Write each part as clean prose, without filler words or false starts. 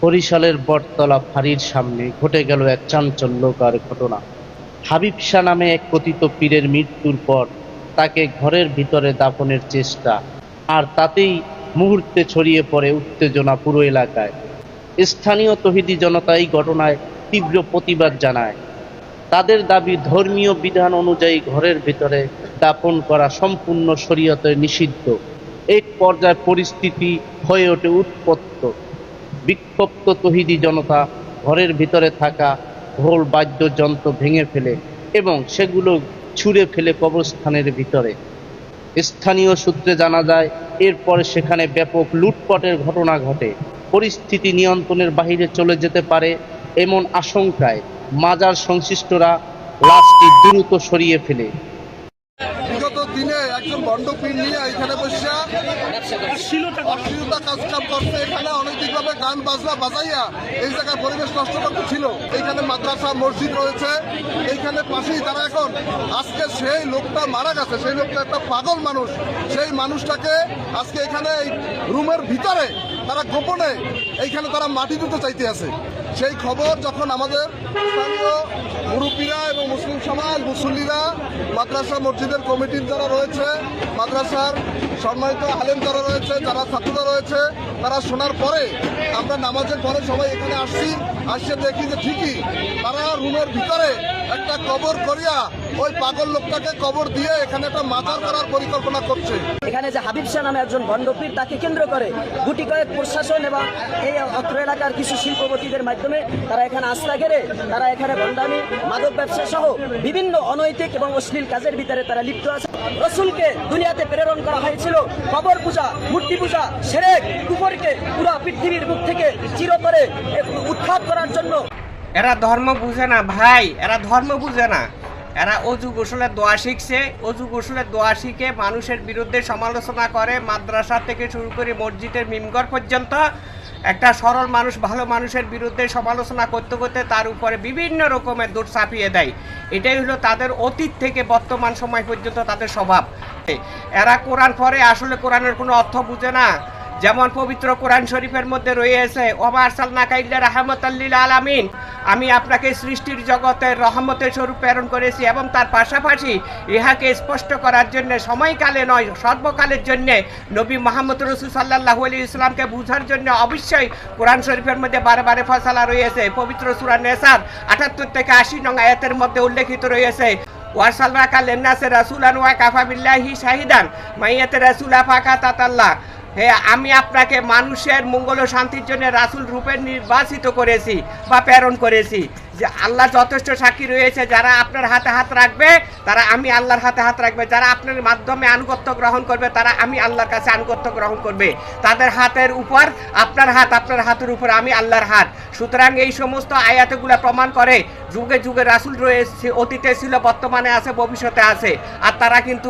বরিশালের বটতলা ফাঁড়ির সামনে ঘটে গেল এক চাঞ্চল্যকর ঘটনা। হাবিব শাহ নামে এক কথিত পীরের মৃত্যুর পর তাকে ঘরের ভিতরে দাফনের চেষ্টা, আর তাতেই মুহূর্তে ছড়িয়ে পড়ে উত্তেজনা পুরো এলাকায়। স্থানীয় তৌহিদি জনতা এই ঘটনায় তীব্র প্রতিবাদ জানায়। তাদের দাবি, ধর্মীয় বিধান অনুযায়ী ঘরের ভিতরে দাফন করা সম্পূর্ণ শরীয়তে নিষিদ্ধ। এক পর্যায়ে পরিস্থিতি হয়ে ওঠে উত্তপ্ত। বিক্ষুব্ধ তৌহিদি জনতা ঘরের ভিতরে থাকা ঢোল বাদ্যযন্ত্র ভেঙে ফেলে এবং সেগুলো ছুঁড়ে ফেলে কবরস্থানের ভিতরে। স্থানীয় সূত্রে জানা যায়, এরপরে সেখানে ব্যাপক লুটপাটের ঘটনা ঘটে। পরিস্থিতি নিয়ন্ত্রণের বাইরে চলে যেতে পারে এমন আশঙ্কায় মাজার সংশ্লিষ্টরা লাশটি দ্রুত সরিয়ে ফেলে। বিগত দিনে একজন বন্ডপীর নিয়ে এখানে বসে অশ্লীলতা কাজকাম করছে। এখানে অনৈতিকভাবে গান বাজনা বাজাইয়া এই জায়গায় পরিবেশ নষ্ট করতে ছিল। এইখানে মাদ্রাসা মসজিদ রয়েছে, এইখানে পাশেই তারা এখন আজকে সেই লোকটা মারা গেছে, সেই লোকটা একটা পাগল মানুষ। সেই মানুষটাকে আজকে এখানে এই রুমের ভিতরে তারা গোপনে এইখানে তারা মাটি দিতে চাইতে আছে। সেই খবর যখন আমাদের স্থানীয় মুরব্বীরা এবং মুসলিম সমাজ, মুসল্লিরা, মাদ্রাসা মসজিদের কমিটির যারা রয়েছে, মাদ্রাসার সম্মানিত আলেম যারা রয়েছে, যারা ছাত্ররা রয়েছে, তারা শোনার পরে আমরা নামাজের পরে সবাই এখানে আসছি। আসছে দেখি যে ঠিকই তারা রুমের ভিতরে একটা কবর করিয়া ওই পাগল লোকটাকে কবর দিয়ে এখানে একটা মাজার করার পরিকল্পনা করছে। এখানে যে হাবিব শাহ নামে একজন ভণ্ডপীর, তাকে কেন্দ্র করে গুটি কয়েক প্রশাসন এবং এই অত্র এলাকার কিছু শিল্পপতিদের মাধ্যমে তারা এখানে আস্থা ঘেরে তারা এখানে ভণ্ডামি, মাদক ব্যবসা সহ বিভিন্ন অনৈতিক এবং অশ্লীল কাজের ভিতরে তারা লিপ্ত আছে। রসুলকে দুনিয়াতে প্রেরণ করা হয়েছিল কবর পূজা, মূর্তি পূজা, শিরক, কুফরকে পুরো পৃথিবীর মুখ থেকে চিরতরে উৎখাত করার জন্য। এরা ধর্ম বুঝে না ভাই, এরা ধর্ম বুঝে না। এরা অজু গোসলের দোয়া শিখছে, অজু গোসলের দোয়া শিখে মানুষের বিরুদ্ধে সমালোচনা করে। মাদ্রাসা থেকে শুরু করে মসজিদের মিম্বর পর্যন্ত একটা সরল মানুষ, ভালো মানুষের বিরুদ্ধে সমালোচনা করতে করতে তার উপরে বিভিন্ন রকমের দোষ চাপিয়ে দেয়। এটাই হলো তাদের অতীত থেকে বর্তমান সময় পর্যন্ত তাদের স্বভাব। এরা কোরআন পড়ে, আসলে কোরআনের কোনো অর্থ বুঝে না। যেমন পবিত্র কোরআন শরীফের মধ্যে রয়েছে, ওমা আরসালনাকা ইল্লা রাহমাতাল লিল আলামিন, আমি আপনাকে সৃষ্টির জগতের রহমতের স্বরূপ প্রেরণ করেছি, এবং তার পাশাপাশি ইহাকে স্পষ্ট করার জন্য সময়কালে নয় সর্বকালের জন্য নবী মুহাম্মদ রাসূল সাল্লাল্লাহু আলাইহি ওয়াসাল্লামকে বুঝার জন্য অবশ্যই কোরআন শরীফের মধ্যে বারে বারে ফয়সালা রয়েছে। পবিত্র সূরা নিসার 78 থেকে 80 নং আয়াতের মধ্যে উল্লেখিত রয়েছে, ওয়ারসালনাকা লিন্নাসি রাসূলান ওয়া কাফা বিল্লাহি শাহিদান মাইয়াতে রাসূলা ফাকাতাল্লাহ, আমি আপনাকে মানুষের মঙ্গল ও শান্তির জন্য রাসূল রূপে নির্বাচিত করেছি বা প্রেরণ করেছি। যে আল্লাহ যথেষ্ট সাক্ষী রয়েছে, যারা আপনার হাতে হাত রাখবে তারা আমি আল্লাহর হাতে হাত রাখবে, যারা আপনার মাধ্যমে আনুগত্য গ্রহণ করবে তারা আমি আল্লাহর কাছে আনুগত্য গ্রহণ করবে। তাদের হাতের উপর আপনার হাত, আপনার হাতের উপর আমি আল্লাহর হাত। সুতরাং এই সমস্ত আয়াতগুলো প্রমাণ করে যুগে যুগে রাসূল রয়েছে, অতীতে ছিল, বর্তমানে আছে, ভবিষ্যতে আছে। আর তারা কিন্তু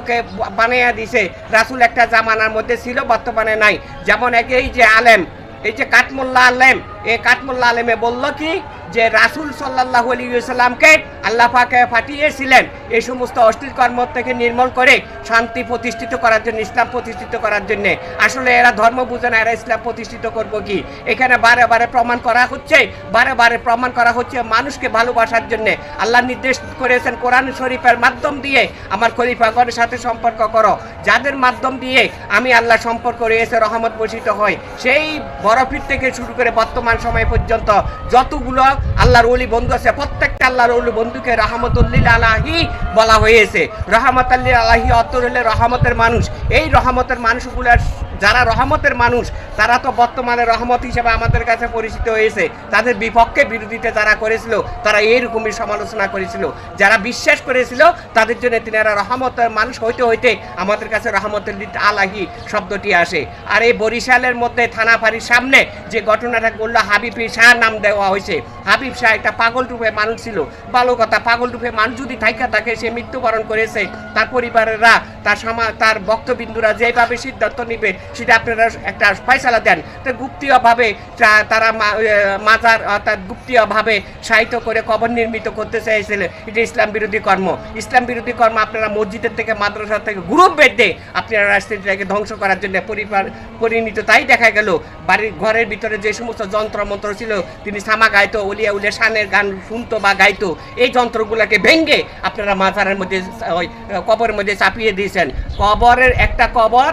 বানিয়ে দিছে রাসূল একটা জামানার মধ্যে ছিল, বর্তমানে নাই। যেমন এই যে আলেম, এই যে কাঠমোল্লা আলেম, এই কাঠমোল্লা আলেমে বলল কি যে রাসূল সাল্লাল্লাহু আলাইহি ওয়াসাল্লামকে আল্লাহ পাকে পাঠিয়েছিলেন এই সমস্ত অশ্লীল কর্ম থেকে নির্মূল করে শান্তি প্রতিষ্ঠিত করার জন্য, ইসলাম প্রতিষ্ঠিত করার জন্য। আসলে এরা ধর্ম বুঝে না, এরা ইসলাম প্রতিষ্ঠিত করব কি? এখানে বারে বারে প্রমাণ করা হচ্ছে, বারে বারে প্রমাণ করা হচ্ছে মানুষকে ভালোবাসার জন্য। আল্লাহ নির্দেশ করেছেন কোরআন শরীফের মাধ্যম দিয়ে আমার খলিফাগণের সাথে সম্পর্ক করো, যাদের মাধ্যম দিয়ে আমি আল্লাহ সম্পর্ক রয়েছে, রহমত বর্ষিত হয়। সেই বড় পীর থেকে শুরু করে বর্তমান সময় পর্যন্ত যতগুলো আল্লাহর ওলি বন্ধু আছে, প্রত্যেকটা আল্লাহর ওলি বন্ধুকে রহমতুল্লিল আলাহি বলা হয়েছে। রহমতুল্লিল আলাহি অর্থ হলে রহমতের মানুষ। এই রহমতের মানুষগুলার যারা রহমতের মানুষ তারা তো বর্তমানে রহমত হিসেবে আমাদের কাছে পরিচিত হয়েছে। তাদের বিপক্ষে বিরোধিতা যারা করেছিল তারা এইরকমই সমালোচনা করেছিল। যারা বিশ্বাস করেছিল তাদের জন্য তিনারা রহমতের মানুষ হইতে হইতে আমাদের কাছে রহমতুল্লিল আলাহি শব্দটি আসে। আর এই বরিশালের মধ্যে থানা ফাঁড়ির সামনে যে ঘটনাটা করলো, হাবিব শাহ নাম দেওয়া হয়েছে। হাবিব শাহ একটা পাগল রূপে মানুষ ছিল। ভালো কথা, পাগল রূপে মানুষ যদি থাইকা থাকে, সে মৃত্যুবরণ করেছে, তার পরিবারেরা, তার বক্তবিন্দুরা যেভাবে সিদ্ধান্ত নিবে সেটা আপনারা একটা ফয়সালা দেন। তো গুপ্তীয়ভাবে তারা মাজার অর্থাৎ গুপ্তীয়ভাবে সাহিত্য করে কবর নির্মিত করতে চাইছিল, এটা ইসলাম বিরোধী কর্ম। ইসলাম বিরোধী কর্ম আপনারা মসজিদের থেকে মাদ্রাসা থেকে গ্রুপ বেঁধে আপনারা রাজনীতিটাকে ধ্বংস করার জন্য পরিণত। তাই দেখা গেল বাড়ির ঘরের ভিতরে যে সমস্ত যন্ত্রমন্ত্র ছিল, তিনি সামা গাইতো, উলিয়া উলিয়া শানের গান শুনতো বা গাইতো, এই যন্ত্রগুলোকে ভেঙে আপনারা মাজারের মধ্যে ওই কবরের মধ্যে চাপিয়ে দিয়েছেন। কবরের একটা কবর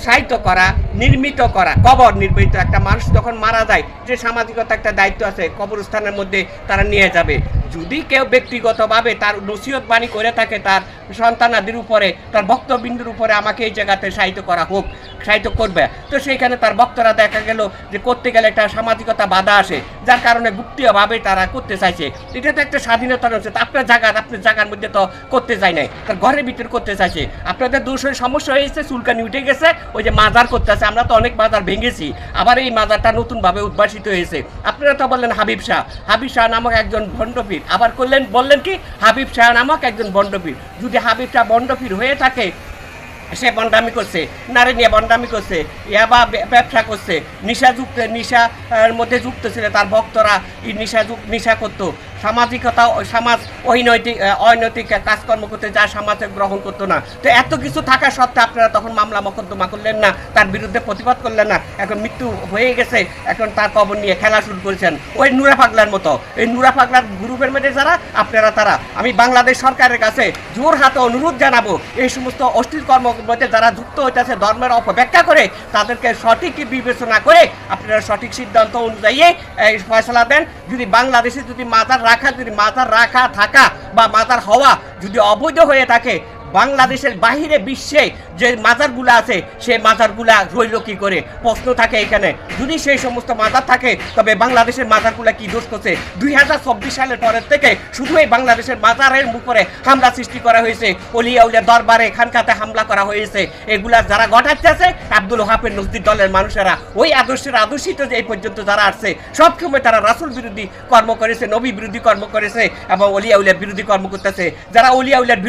সাহিত্য করা, নির্মিত করা, কবর নির্মিত, একটা মানুষ যখন মারা যায় যে সামাজিকতা একটা দায়িত্ব আছে, কবরস্থানের মধ্যে তারা নিয়ে যাবে। যদি কেউ ব্যক্তিগতভাবে তার নসিহত বাণী করে থাকে তার সন্তানাদির উপরে, তার ভক্তবিন্দুর উপরে, আমাকে এই জায়গাতে সাহিত্য করা হোক, সাহিত্য করবে, তো সেইখানে তার ভক্তরা দেখা গেল যে করতে গেলে একটা সামাজিকতা বাধা আসে, যার কারণে গুপ্তীয়ভাবে তারা করতে চাইছে। এটা তো একটা স্বাধীনতা রয়েছে, আপনার জায়গার মধ্যে তো করতে চাই নাই, তার ঘরের ভিতরে করতে চাইছে। আপনাদের দোষের সমস্যা হয়েছে, চুলকানি উঠে গেছে, ওই যে মাজার করতে আছে। আমরা তো অনেক মাজার ভেঙেছি, আবার এই মাজারটা নতুনভাবে উদ্ভাসিত হয়েছে। আপনারা তো বললেন হাবিব শাহ নামক একজন ভণ্ডপীর, আবার বললেন কি হাবিব শাহ নামক একজন ভণ্ডপীর। যদি হাবিব শাহ ভণ্ডপীর হয়ে থাকে, সে বন্ডামি করছে, নারী নিয়ে বন্ডামি করছে, ইয়াবা ব্যবসা করছে, নিশার মধ্যে যুক্ত ছিল, তার ভক্তরা এই নিশা করতো, সামাজিকতা সমাজ অনৈতিক কাজকর্ম করতে যা সমাজে গ্রহণ করতো না। তো এত কিছু থাকা সত্ত্বেও আপনারা তখন মামলা মোকদ্দমা করলেন না, তার বিরুদ্ধে প্রতিবাদ করলেন না। এখন মৃত্যু হয়ে গেছে, এখন তার কবর নিয়ে খেলা শুরু করেছেন ওই নুরা পাগলার মতো। এই নুরা পাগলার গ্রুপের মধ্যে যারা আপনারা, তারা আমি বাংলাদেশ সরকারের কাছে জোর হাতে অনুরোধ জানাবো, এই সমস্ত অশ্লীল কর্মের মধ্যে যারা যুক্ত হইতেছে, ধর্মের অপব্যাখ্যা করে, তাদেরকে সঠিক বিবেচনা করে আপনারা সঠিক সিদ্ধান্ত অনুযায়ী ফয়সালা দেন। যদি বাংলাদেশে যদি মাজার রাখা থাকা বা মাজার হওয়া যদি অবৈধ হয়ে থাকে, বাংলাদেশের বাহিরে বিশ্বে যে মাজারগুলো আছে সেই মাজারগুলা রইল কি করে, প্রশ্ন থাকে এখানে। যদি সেই সমস্ত মাজার থাকে, তবে বাংলাদেশের মাজারগুলা কি দোষ করছে? 2024 সালের পরের থেকে শুধু এই বাংলাদেশের মাজারের উপরে হামলা সৃষ্টি করা হয়েছে, অলিয়া উলিয়া দরবারে খানকাতে হামলা করা হয়েছে। এগুলা যারা ঘটাচ্ছে আব্দুল ওহাবের নজদির দলের মানুষেরা, ওই আদর্শের আদর্শিত যে এই পর্যন্ত যারা আসছে, সবসময় তারা রাসূল বিরোধী কর্ম করেছে, নবী বিরোধী কর্ম করেছে এবং অলিয়া উলিয়া বিরোধী কর্ম করতেছে। যারা অলিয়া উলিয়ার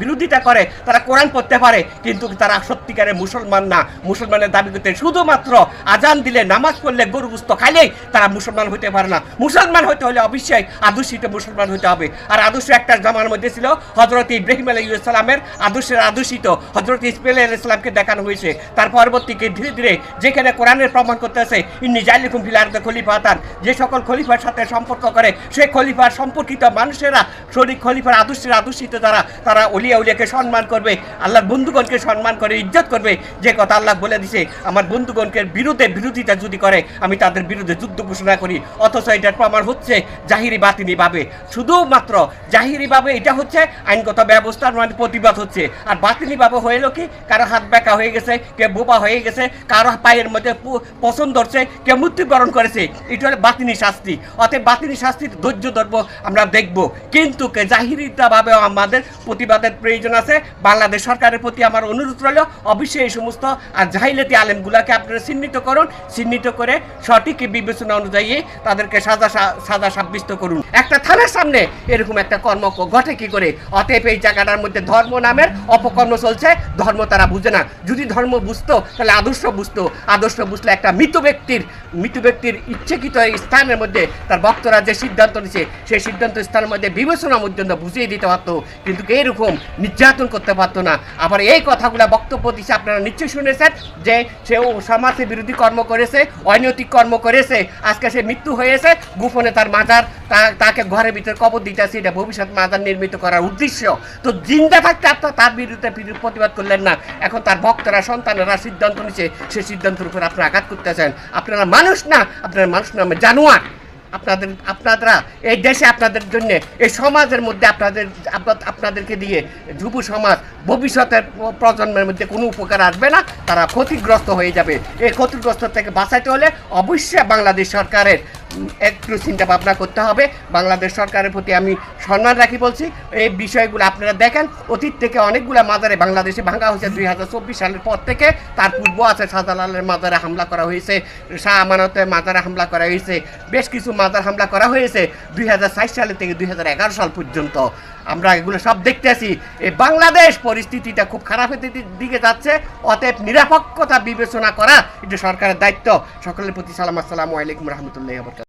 বিরোধিতা করে, তারা কোরআন পড়তে পারে, কিন্তু তারা সত্যিকারের মুসলমান না। মুসলমানের দাবি করতে শুধুমাত্র আজান দিলে, নামাজ পড়লে, গরু গোশত খাইলেই তারা মুসলমান হতে পারে না। মুসলমান হতে হলে অবশ্যই আদর্শিত মুসলমান হতে হবে। আর আদর্শ একটা জামার মধ্যে ছিল হযরত ইব্রাহিম আলাইহিস সালামের আদর্শের আদর্শিত হযরত ইসমাঈল আলাইহিস সালামকে দেখানো হয়েছে। তার পরবর্তীকে ধীরে ধীরে যেখানে কোরআনের প্রমাণ করতে আছে ইন্নী জাইলুকুম ফিল আরদি খলিফাতান, যে সকল খলিফার সাথে সম্পর্ক করে, সেই খলিফার সম্পর্কিত মানুষেরা শরীক খলিফার আদর্শের আদর্শিত যারা, তারা অলিয়া উলিয়াকে সম্মান করবে, আল্লাহর বন্ধুগণকে সম্মান করে, ইজ্জত করবে। যে কথা আল্লাহ বলে দিছে, আমার বন্ধুগণকে বিরোধিতা যদি করে, আমি তাদের বিরুদ্ধে যুদ্ধ ঘোষণা করি। অথচ এটার প্রমাণ হচ্ছে জাহিরি বাতিনি ভাবে, শুধুমাত্র জাহিরি ভাবে এটা হচ্ছে আইনগত ব্যবস্থার মানে প্রতিবাদ হচ্ছে। আর বাতিনি ভাবে হয়ে কি, কারো হাত ব্যাকা হয়ে গেছে, কেউ বোবা হয়ে গেছে, কারো পায়ের মধ্যে পছন্দ ধরছে, কেউ মৃত্যুবরণ করেছে, এটা হলো বাতিনি শাস্তি। অতএব বাতিনি শাস্তির ধৈর্য ধরব, আমরা দেখব। কিন্তু জাহিরিতা ভাবে আমাদের প্রতিবাদের প্রয়োজন আছে। বাংলাদেশ সরকারের প্রতি আমার অনুরোধ রইল, অবশ্যই এই সমস্ত আর জাহিলাতি আলেমগুলাকে আপনারা চিহ্নিত করুন, চিহ্নিত করে সঠিক বিবেচনা অনুযায়ী তাদেরকে সাজা সাব্যস্ত করুন। একটা থানার সামনে এরকম একটা কর্ম ঘটে কি করে? অতএব এই জায়গাটার মধ্যে ধর্ম নামের অপকর্ম চলছে, ধর্ম তারা বুঝে না। যদি ধর্ম বুঝতো তাহলে আদর্শ বুঝতো, আদর্শ বুঝলে একটা মৃত ব্যক্তির ইচ্ছাকৃত স্থানের মধ্যে তার ভক্তরা যে সিদ্ধান্ত নিচ্ছে, সেই সিদ্ধান্ত স্থানের মধ্যে বিবেচনা পর্যন্ত বুঝিয়ে দিতে পারতো, কিন্তু এরকম নির্যাতন করতে পারতো না। আবার এই কথাগুলা বক্তব্য দিচ্ছে, আপনারা নিশ্চয়ই শুনেছেন যে সেও সমাজে বিরোধী কর্ম করেছে, অনৈতিক কর্ম করেছে, আজকে সে মৃত্যু হয়েছে, গোপনে তার মাজার তাকে ঘরের ভিতরে কবর দিতেছে, এটা ভবিষ্যৎ মাজার নির্মিত করার উদ্দেশ্য। তো জিন্দা থাকতে আপনারা তার বিরুদ্ধে প্রতিবাদ করলেন না। এখন তার ভক্তরা, সন্তানেরা সিদ্ধান্ত নিচ্ছে, সেই সিদ্ধান্তের উপর আপনারা আঘাত করতেছেন। আপনারা মানুষ না, আপনারা মানুষ নামে জানোয়ার। আপনারা এই দেশে আপনাদের জন্য, এই সমাজের মধ্যে আপনাদেরকে দিয়ে যুব সমাজ, ভবিষ্যতের প্রজন্মের মধ্যে কোনো উপকার আসবে না, তারা ক্ষতিগ্রস্ত হয়ে যাবে। এই ক্ষতিগ্রস্ত থেকে বাঁচাইতে হলে অবশ্যই বাংলাদেশ সরকারের একটু চিন্তা ভাবনা করতে হবে। বাংলাদেশ সরকারের প্রতি আমি সম্মান রাখি বলছি। এই বিষয়গুলো আপনারা দেখেন, অতীত থেকে অনেকগুলো মাজারে বাংলাদেশে ভাঙা হয়েছে 2024 সালের পর থেকে। তার পূর্ব আছে শাহজালালের মাজারে হামলা করা হয়েছে, শাহ আমানতের মাজারে হামলা করা হয়েছে, বেশ কিছু মাজার হামলা করা হয়েছে 2004 সাল থেকে 2011 সাল পর্যন্ত। আমরা এগুলো সব দেখতে আছি। এই বাংলাদেশ পরিস্থিতিটা খুব খারাপের দিকে যাচ্ছে, অতএব নিরাপত্তা বিবেচনা করা এটা সরকারের দায়িত্ব। সকলের প্রতি সালাম, আসসালামু আলাইকুম রহমতুল্লাহ।